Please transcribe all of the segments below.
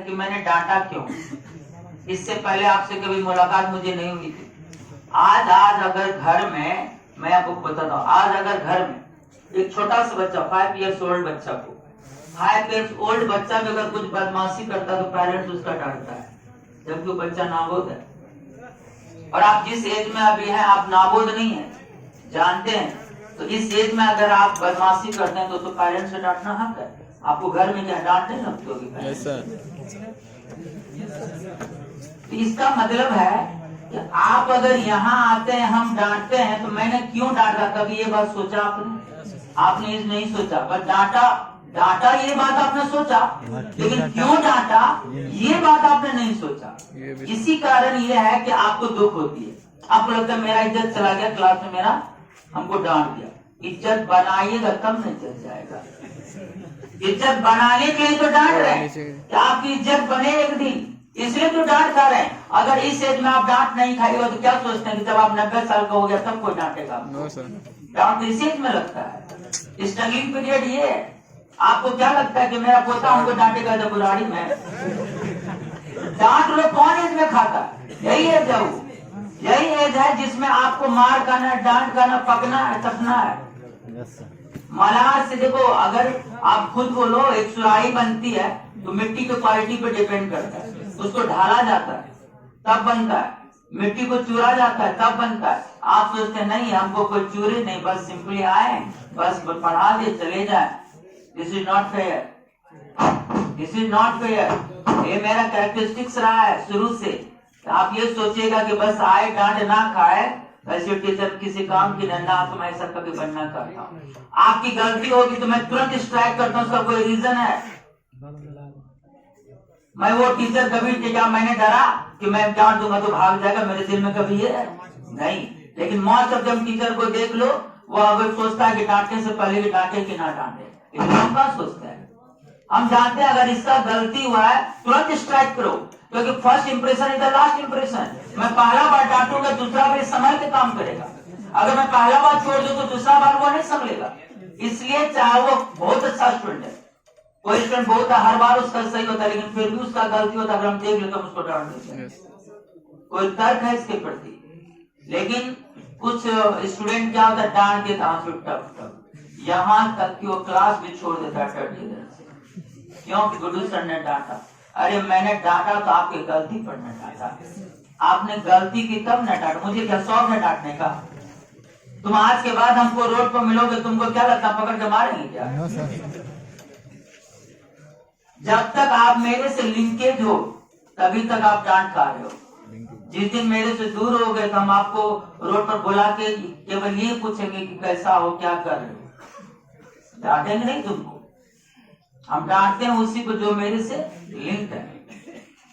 कि मैंने डांटा क्यों। इससे पहले आपसे कभी मुलाकात मुझे नहीं हुई थी। आज अगर घर में, मैं आपको बताता हूँ, आज अगर घर में एक छोटा सा बच्चा 5 years old बच्चा को, 5 years old बच्चा भी अगर कुछ बदमाशी करता है तो पेरेंट्स उसका डांटता है, जबकि वो बच्चा नाबोध है। और आप जिस एज में अभी हैं, आप नाबोध नहीं है, जानते हैं। तो इस एज में अगर आप बदमाशी करते हैं तो पेरेंट्स से डांटना हक है। आपको घर में क्या डांटने लगते होगी? तो इसका मतलब है कि आप अगर यहाँ आते हैं, हम डांटते हैं, तो मैंने क्यों डांटा, कभी ये बात सोचा आपने ये नहीं सोचा। पर डांटा ये बात आपने सोचा, लेकिन क्यों डांटा ये बात आपने नहीं सोचा। इसी कारण ये है कि आपको दुख होती है। आपको लगता है मेरा इज्जत चला गया, क्लास में मेरा हमको डांट दिया। इज्जत बनाइएगा तब नहीं चल जाएगा। इज्जत बनाने के लिए तो डांट रहे हैं कि आपकी इज्जत बने एक दिन, इसलिए तो डांट खा रहे हैं। अगर इस एज में आप डांट नहीं खाएगा तो क्या सोचते हैं कि जब आप 90 साल का हो गया तब कोई डांटेगा? डांट इस एज में लगता है। स्ट्रगलिंग पीरियड ये है। आपको क्या लगता है कि मेरा पोता हमको डांटेगा जब बुढ़ाड़ी में? डांट लो, कौन एज में खाता है? यही एज है, यही एज है जिसमें आपको मार खाना, डांट खाना, पकना है, तपना है। मलार से देखो, अगर आप खुद बोलो एक सुराही बनती है तो मिट्टी की क्वालिटी पे डिपेंड करता है। उसको ढाला जाता है तब बनता है, मिट्टी को चूरा जाता है तब बनता है। आप सोचते नहीं हमको कोई चूरे नहीं, बस सिंपली आए, बस पढ़ा दे चले जाए। This is not fair, this is not fair. ये मेरा कैरेक्टरिस्टिक्स रहा है शुरू से। आप ये सोचिएगा कि बस आए डांट ना खाए, ऐसे टीचर किसी काम की ना, तो मैं ऐसा कभी बनना चाहता हूँ। आपकी गलती होगी तो मैं तुरंत स्ट्राइक करता हूँ, उसका कोई रीजन है। मैं वो टीचर कभी क्या मैंने डरा कि मैं डांट दूंगा तो भाग जाएगा, मेरे दिल में कभी ये नहीं। लेकिन मोस्ट ऑफ जब टीचर को देख लो, वो अगर सोचता है कि डांटने से पहले कि डांटे कि ना डांटे, लेकिन हम क्या सोचते हैं? हम जानते हैं अगर इसका गलती हुआ है तुरंत स्ट्राइक करो, क्योंकि first impression is the last impression. मैं पहला बार डांटूंगा, दूसरा बार संभल के काम करेगा। अगर मैं पहला बार छोड़ दूं तो दूसरा बार वो नहीं संभलेगा। इसलिए चाहे वो बहुत अच्छा स्टूडेंट है, कोई स्टूडेंट बहुत हर बार उसका सही होता है, लेकिन फिर भी उसका गलती होता है, अगर हम देख लेते हम उसको डांट देते हैं। कोई तर्क है इसके प्रति। लेकिन कुछ स्टूडेंट क्या होता है, डांट देता है यहाँ तक कि वो क्लास भी छोड़ देता है डर से। क्यों? कि गुड्डू सर ने डांटा। अरे मैंने डांटा तो आपकी गलती पर न डांटा, आपने गलती की तब न डांटा। मुझे क्या शौक है डांटने का? तुम आज के बाद हमको रोड पर मिलोगे, तुमको क्या लगता पकड़ के मारेंगे क्या? जब तक आप मेरे से लिंकेज हो तभी तक आप डांट खा रहे हो। जिस दिन मेरे से दूर हो गए तो हम आपको रोड पर बुला के केवल ये पूछेंगे कि कैसा हो, क्या कर रहे हो। डांटेंगे नहीं तुमको। हम डांटते हैं उसी को जो मेरे से लिंक है,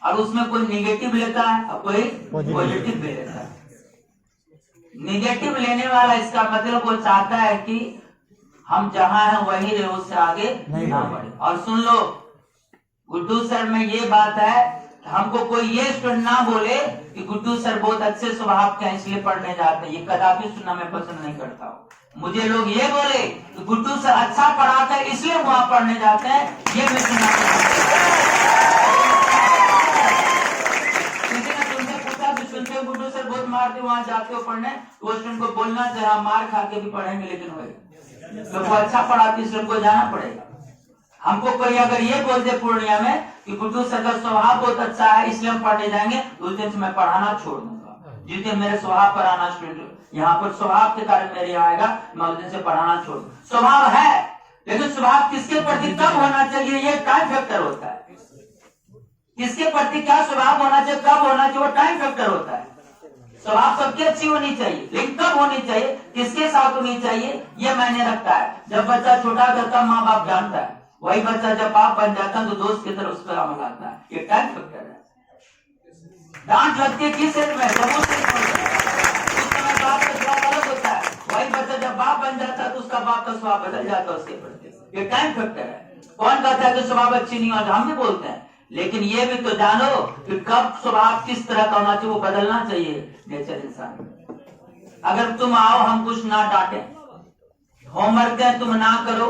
और उसमें कोई निगेटिव लेता है और कोई पॉजिटिव भी लेता है। निगेटिव लेने वाला इसका मतलब वो चाहता है कि हम जहां हैं वहीं रहे, उससे आगे ना बढ़े। और सुन लो, गुड्डू सर में ये बात है, हमको कोई ये स्टूडेंट ना बोले कि गुड्डू सर बहुत अच्छे स्वभाव के हैं इसलिए पढ़ने जाते हैं। ये कदापि सुनना मैं पसंद नहीं करता हूँ। मुझे लोग ये बोले कि गुड्डू सर अच्छा पढ़ाते हैं इसलिए वहां पढ़ने जाते हैं, ये मैं सुनना किसी ने तुमसे पूछा कि सुनते हो गुड्डू सर बहुत मारते वहां जाते हो पढ़ने, तो स्टूडेंट को बोलना चाहिए मार खा के भी पढ़ेंगे लेकिन होगा, तो वो अच्छा पढ़ाते स्टूडेंट को जाना पड़ेगा। हमको कोई अगर ये बोल दे पूर्णिया में कि गुड्डू सर का स्वभाव बहुत अच्छा है इसलिए हम पढ़ने जाएंगे, उस दिन से मैं पढ़ाना छोड़ दूंगा। जिस दिन मेरे स्वभाव पर आना स्टूडेंट यहाँ पर स्वभाव के कारण मेरे यहाँ आएगा, मैं उस दिन से पढ़ाना छोड़ दूंगा। स्वभाव है, लेकिन स्वभाव किसके प्रति कब होना चाहिए ये टाइम फैक्टर होता है। किसके प्रति क्या स्वभाव होना चाहिए, कब होना चाहिए, वो टाइम फैक्टर होता है। स्वभाव सबकी अच्छी होनी चाहिए, लेकिन कब होनी चाहिए, किसके साथ होनी चाहिए, ये मायने रखता है। जब बच्चा छोटा था तब माँ बाप जानता है, वही बच्चा जब बाप बन जाता है तो दोस्त की तरह उस पर अमल आता है। ये टाइम फैक्टर है। डांट लगती है किस एज में, जब उस समय बाप का स्वभाव अलग होता है। वही बच्चा जब बाप बन जाता है तो उसका बाप का स्वभाव बदल जाता है उसके प्रति। ये टाइम फैक्टर है। कौन कहता है कि स्वभाव अच्छी नहीं होता, हम भी बोलते हैं, लेकिन ये भी तो जानो कि कब स्वभाव किस तरह का होना चाहिए, वो बदलना चाहिए नेचर इंसान। अगर तुम आओ हम कुछ ना डांटे, होमवर्क दें तुम ना करो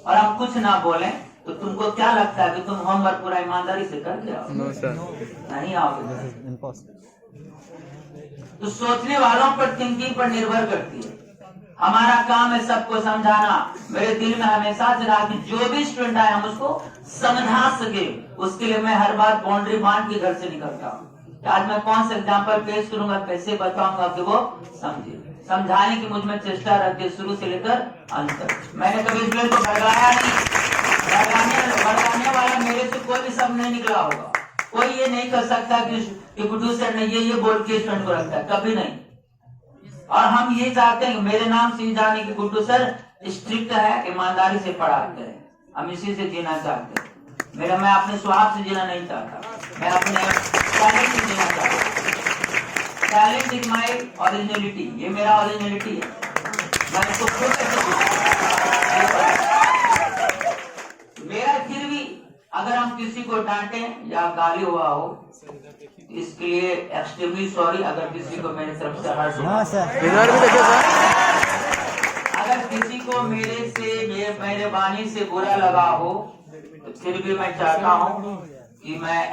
और हम कुछ ना बोलें, तो तुमको क्या लगता है कि तुम होमवर्क पूरा ईमानदारी से करके आओ? No sir. नहीं आओगे। तो सोचने वालों पर, थिंकिंग पर निर्भर करती है। हमारा काम है सबको समझाना। मेरे दिल में हमेशा से रहा कि जो भी स्टूडेंट आए हम उसको समझा सके, उसके लिए मैं हर बात बाउंड्री बांध के घर से निकलता हूँ। आज मैं कौन सा एग्जाम्पल पेश करूंगा, कैसे बताऊंगा कि वो समझे। समझाने की मुझ में चेष्टा रखती है शुरू से लेकर अंत तक। मैंने कभी स्टूडेंट को भड़काया नहीं। भड़काने वाला मेरे से कोई भी शब्द नहीं निकला होगा। कोई ये नहीं कर सकता कि गुड्डू सर ने ये बोल के स्टूडेंट को रखता है, कभी नहीं। और हम ये चाहते हैं कि मेरे नाम से जाने की गुड्डू सर स्ट्रिक्ट है, ईमानदारी से पढ़ाते हैं। हम इसी से जीना चाहते हैं। मैं अपने स्वार्थ से जीना नहीं चाहता, मैं अपने टैलेंट से जीना चाहता हूँ। टैलेंट इज माई ओरिजिनलिटी, ये मेरा ओरिजिनलिटी है। मैं इसको खुद मेरा फिर भी अगर हम किसी को डांटे या गाली हुआ हो, इसके लिए एक्सट्रीमली सॉरी। अगर किसी को मेरी तरफ से हर्ट हुआ, इधर भी देखिए सर। अगर किसी को मेरे वाणी से बुरा लगा हो, तो फिर भी मैं चाहता हूँ कि मैं